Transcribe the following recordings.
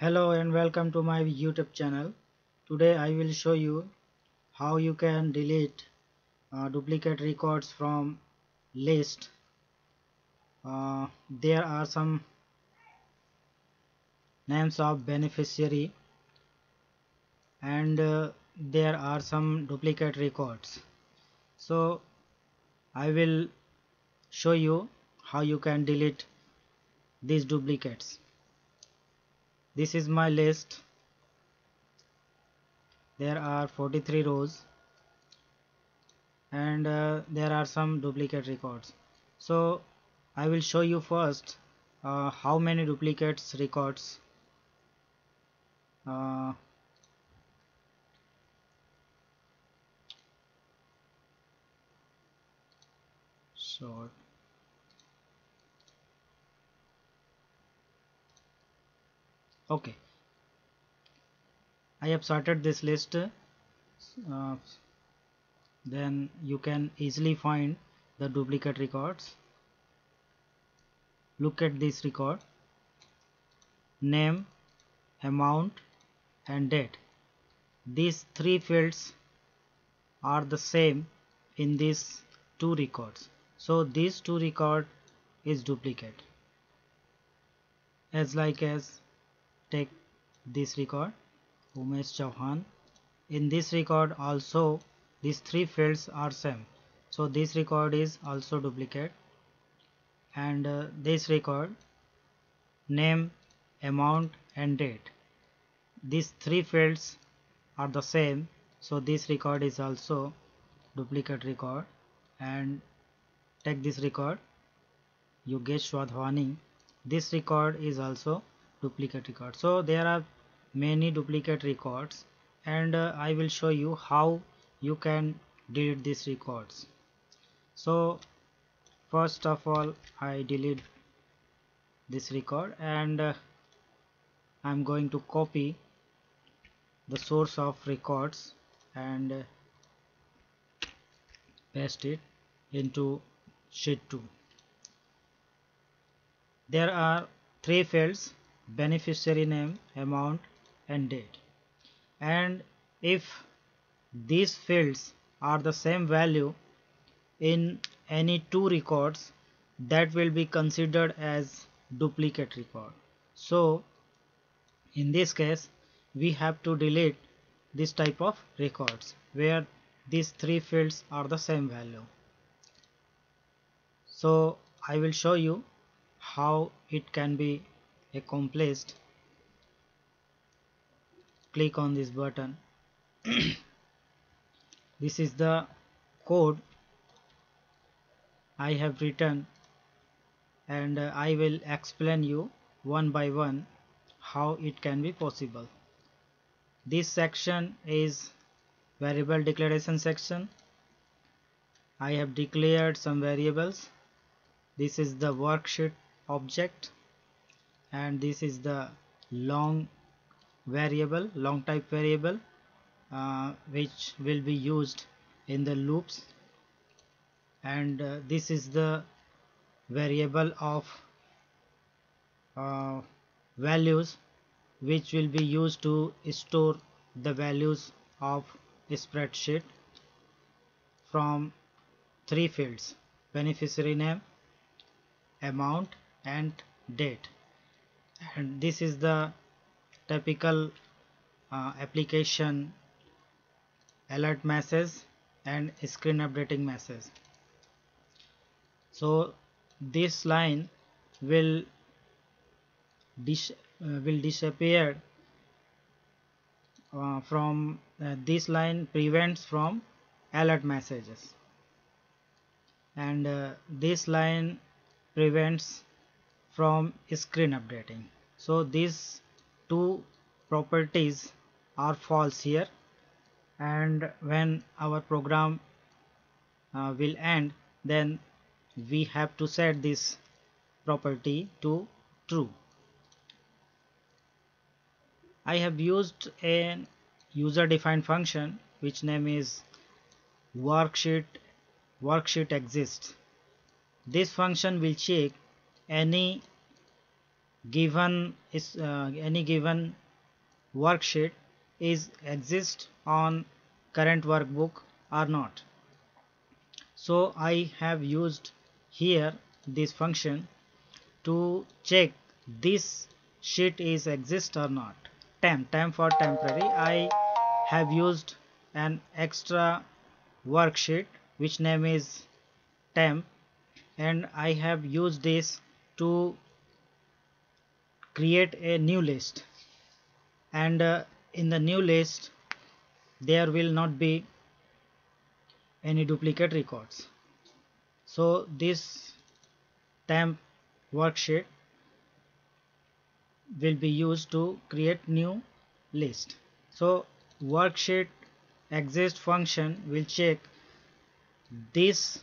Hello and welcome to my YouTube channel. Today I will show you how you can delete duplicate records from list. There are some names of beneficiary and there are some duplicate records. So I will show you how you can delete these duplicates. This is my list. There are 43 rows and there are some duplicate records. So I will show you first how many duplicates records uh, sort. Okay, I have sorted this list. Then you can easily find the duplicate records. Look at this record: name, amount and date. These three fields are the same in these two records, so these two record is duplicate. As take this record, Umesh Chauhan. In this record also these three fields are same, so this record is also duplicate. And this record, name, amount and date, these three fields are the same, so this record is also duplicate record. And take this record, Yogesh Wadhwani. This record is also duplicate record. So there are many duplicate records, and I will show you how you can delete these records. So first of all, I delete this record and I'm going to copy the source of records and paste it into sheet 2. There are three fields: beneficiary name, amount and date. And if these fields are the same value in any two records, that will be considered as duplicate record. So in this case we have to delete this type of records where these three fields are the same value. So I will show you how it can be accomplished. Click on this button. This is the code I have written, and I will explain you one by one how it can be possible. This section is variable declaration section. I have declared some variables. This is the worksheet object, and this is the long type variable which will be used in the loops. And this is the variable of values which will be used to store the values of a spreadsheet from three fields: beneficiary name, amount and date. And this is the typical application alert message and screen updating message. So this line will disappear from this line prevents from alert messages, and this line prevents from screen updating. So these two properties are false here, and when our program will end, then we have to set this property to true. I have used a user defined function which name is worksheet exists. This function will check any given is any given worksheet is exist on current workbook or not. So I have used here this function to check this sheet is exist or not. Temp for temporary. I have used an extra worksheet which name is temp, and I have used this to create a new list, and in the new list there will not be any duplicate records. So this temp worksheet will be used to create new list. So worksheet exist function will check this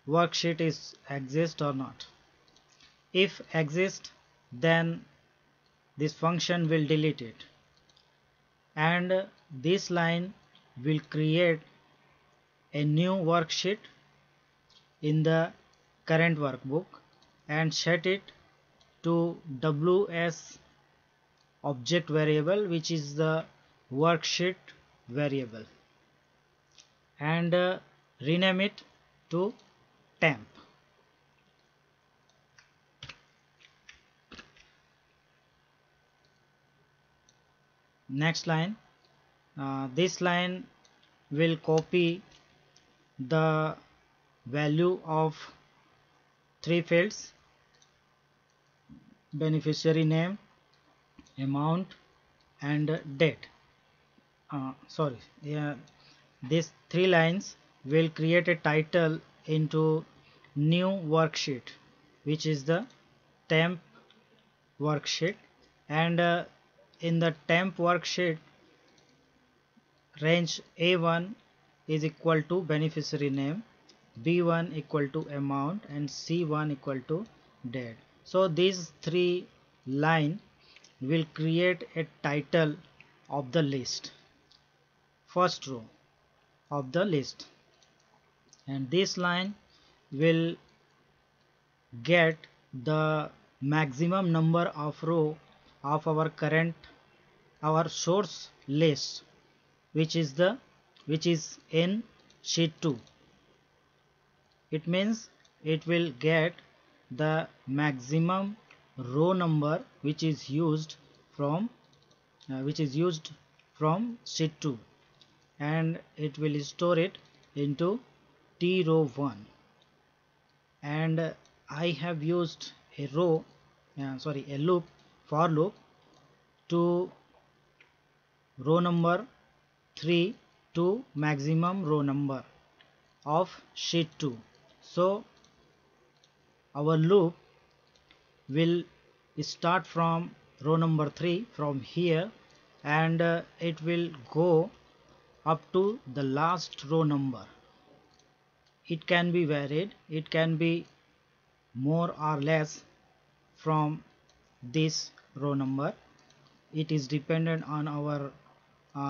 worksheet is exist or not. If exist, then this function will delete it, and this line will create a new worksheet in the current workbook and set it to ws object variable, which is the worksheet variable, and rename it to temp. Next line, this line will copy the value of three fields: beneficiary name, amount, and date. Sorry, yeah, these three lines will create a title into new worksheet, which is the temp worksheet, and in the temp worksheet, range A1 is equal to beneficiary name, B1 equal to amount, and C1 equal to date. So these three line will create a title of the list, first row of the list, and this line will get the maximum number of row of our source list, which is in sheet 2. It means it will get the maximum row number which is used from sheet 2, and it will store it into T row 1. And I have used a loop, for loop, to row number 3 to maximum row number of sheet 2. So our loop will start from row number 3 from here, and it will go up to the last row number. It can be varied, it can be more or less from this row number. It is dependent on our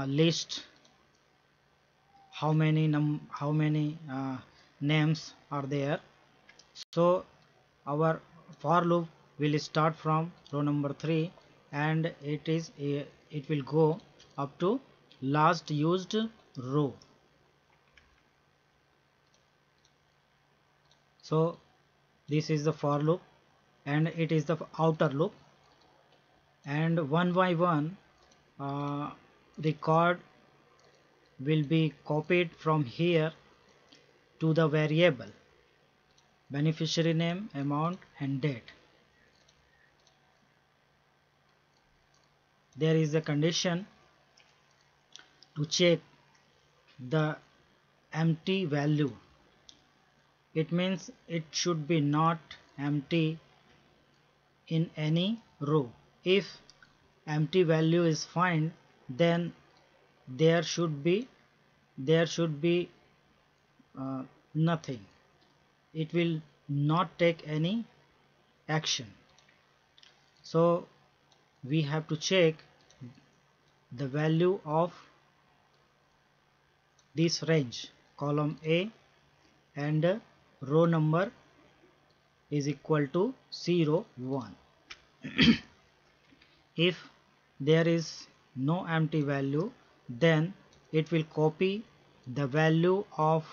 list, how many names are there. So our for loop will start from row number 3, and it will go up to last used row. So this is the for loop, and it is the outer loop, and one by one record will be copied from here to the variable beneficiary name, amount, and date. There is a condition to check the empty value. It means it should be not empty in any row. If empty value is found, then there should be nothing. It will not take any action. So we have to check the value of this range, column A, and row number is equal to 0, 1. If there is no empty value, then it will copy the value of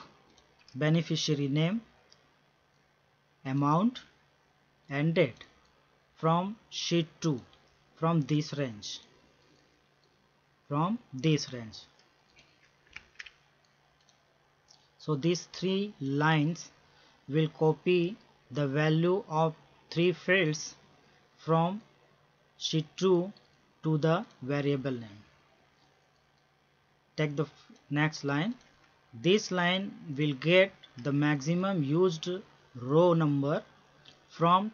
beneficiary name, amount and date from sheet 2, from this range. So these three lines will copy the value of three fields from sheet 2 to the variable name. Take the next line. This line will get the maximum used row number from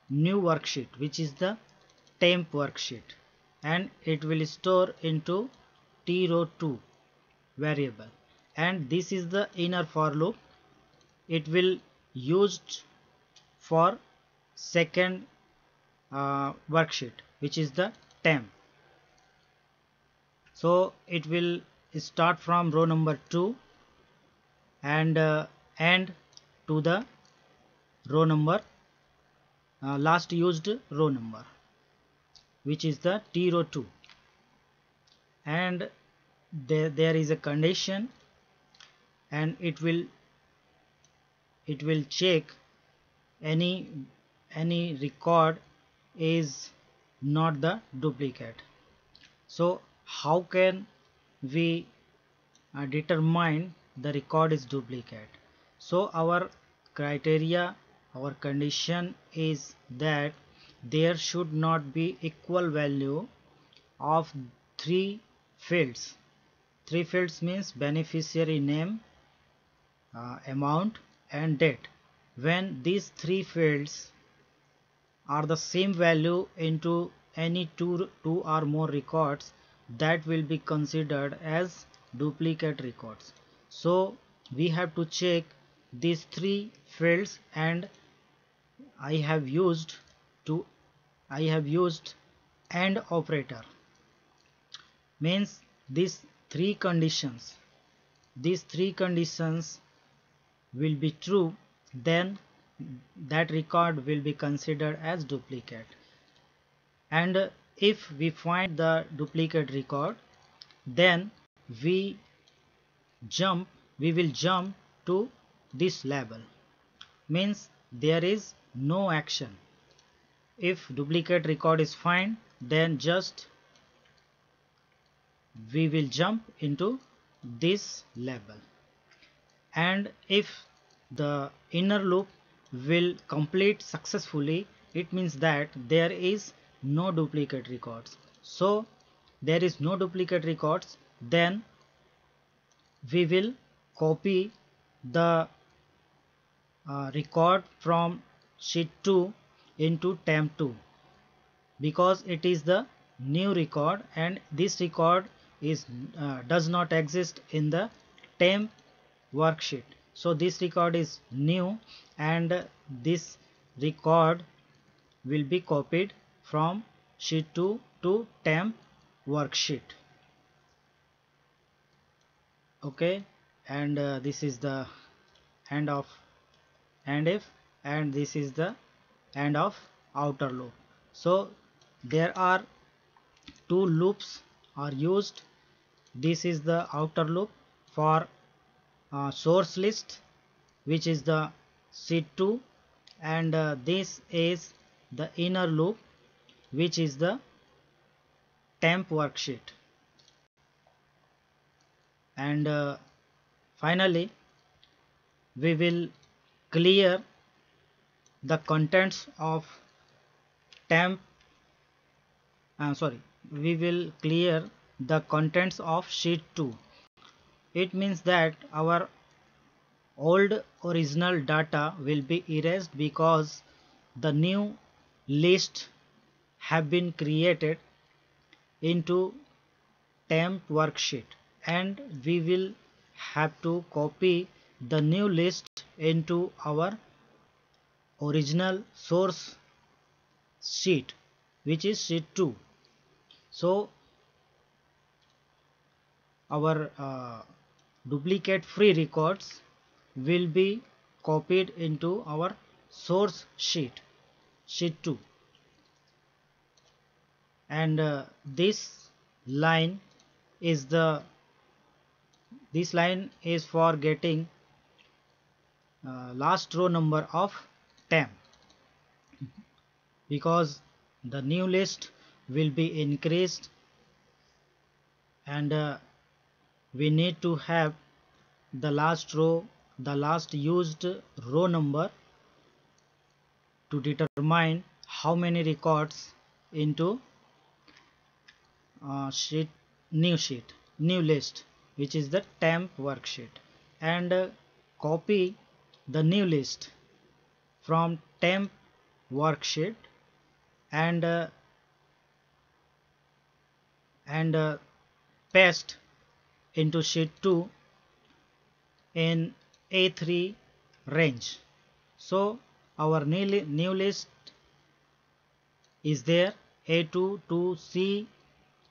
new worksheet, which is the temp worksheet, and it will store into trow2 variable, and this is the inner for loop. It will used for second worksheet, which is the temp. So it will start from row number 2 and end to the row number last used row number, which is the trow2, and there is a condition, and it will check any record is not the duplicate. So how can we determine the record is duplicate? So our criteria, our condition is that there should not be equal value of three fields. Three fields means beneficiary name, amount and date. When these three fields are the same value into any two or more records, that will be considered as duplicate records. So we have to check these three fields, and I have used AND operator. Means these three conditions will be true, then that record will be considered as duplicate. And if we find the duplicate record, then we will jump to this level. Means there is no action. If duplicate record is found, then just we will jump into this level. And if the inner loop will complete successfully, it means that there is no duplicate records. So there is no duplicate records, then we will copy the record from sheet 2 into temp2, because it is the new record, and this record is does not exist in the temp worksheet. So this record is new, and this record will be copied from sheet 2 to temp worksheet. Okay, and this is the end of and if, and this is the end of outer loop. So there are two loops are used. This is the outer loop for source list, which is the sheet 2, and this is the inner loop, which is the temp worksheet. And finally we will clear the contents of we will clear the contents of sheet 2. It means that our old original data will be erased, because the new list have been created into temp worksheet, and we will have to copy the new list into our original source sheet, which is sheet 2. So our duplicate free records will be copied into our source sheet 2. and line is the this line is for getting last row number of temp, because the new list will be increased, and we need to have the last row, the last used row number, to determine how many records into new list, which is the temp worksheet, and copy the new list from temp worksheet and paste into sheet 2 in A3 range. So our new list is there, A2 to C,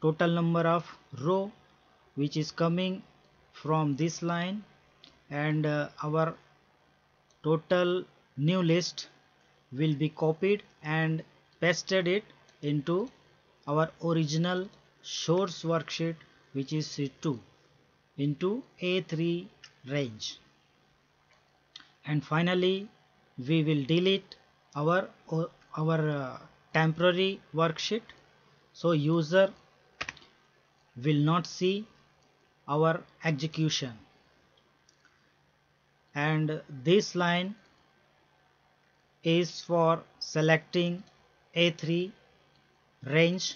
total number of row which is coming from this line, and our total new list will be copied and pasted it into our original source worksheet, which is sheet 2, into A3 range. And finally we will delete our temporary worksheet, so user will not see our execution, and this line is for selecting A3 range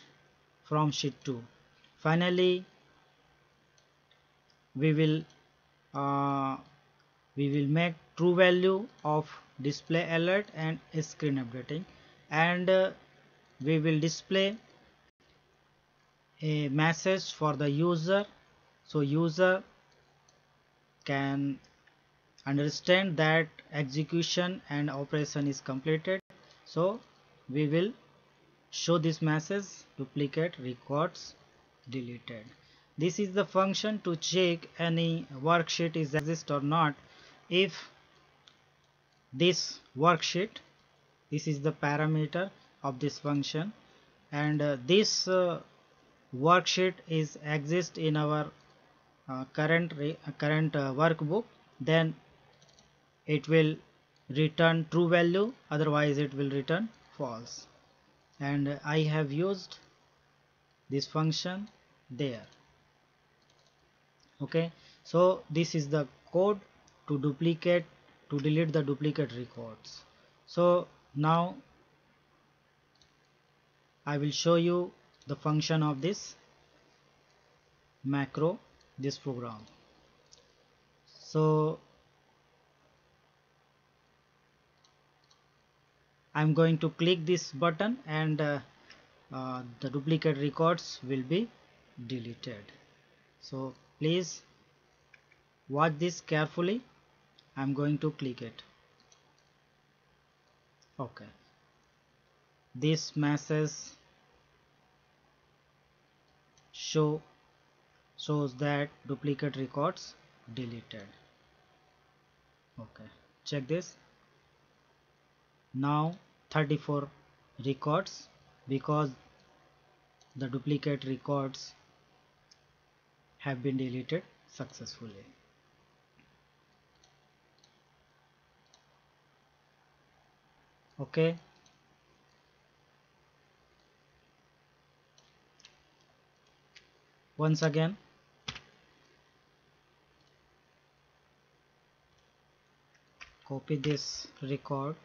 from sheet 2. Finally we will make true value of display alert and screen updating, and we will display a message for the user, so user can understand that execution and operation is completed. So we will show this message: duplicate records deleted. This is the function to check any worksheet is exist or not. If this worksheet, this is the parameter of this function, and this worksheet is exist in our current workbook, then it will return true value, otherwise it will return false. And I have used this function there. Okay, so this is the code to delete the duplicate records. So now I will show you the function of this macro, this program. So I'm going to click this button, and the duplicate records will be deleted. So please watch this carefully. I'm going to click it. Okay, this message shows that duplicate records deleted. Okay, check this. Now 34 records, because the duplicate records have been deleted successfully. Okay, once again copy this record,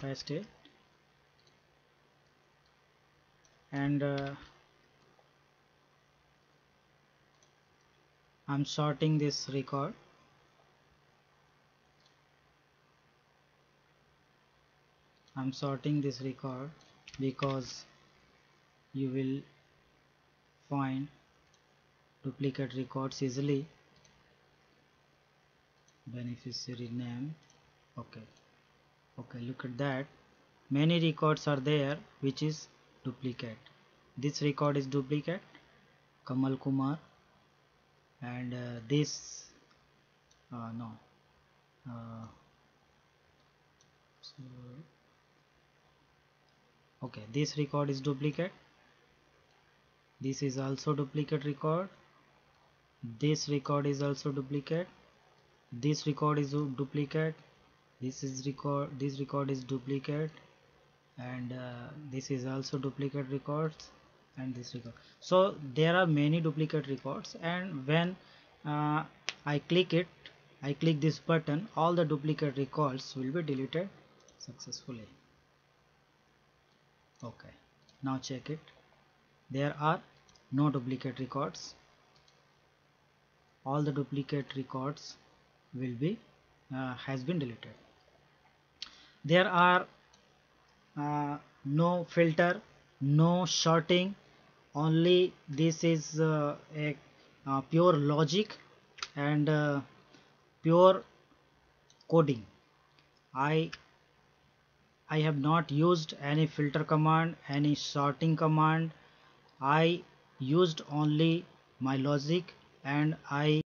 paste it, and I'm sorting this record. I'm sorting this record because you will find duplicate records easily. Beneficiary name. Okay, look at that. Many records are there which is duplicate. This record is duplicate, Kamal Kumar, and this no. So, Okay, this record is duplicate, this is also duplicate record, this record is also duplicate, this record is duplicate, this record is duplicate, and this is also duplicate records, and this record. So there are many duplicate records, and when I click this button, all the duplicate records will be deleted successfully. Okay, now check it. There are no duplicate records. All the duplicate records will be has been deleted. There are no filter, no sorting, only this is a pure logic and pure coding. I have not used any filter command, any sorting command. I used only my logic, and I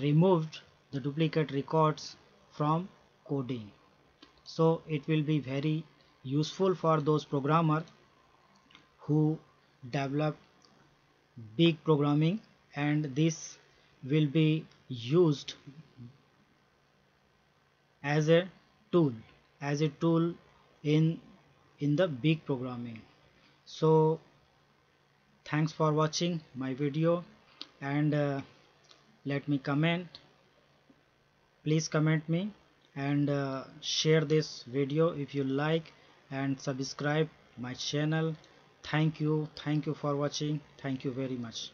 removed the duplicate records from coding. So it will be very useful for those programmers who develop big programming, and this will be used as a tool in the big programming. So thanks for watching my video, and let me comment, please comment me, and share this video if you like, and subscribe my channel. Thank you for watching. Thank you very much.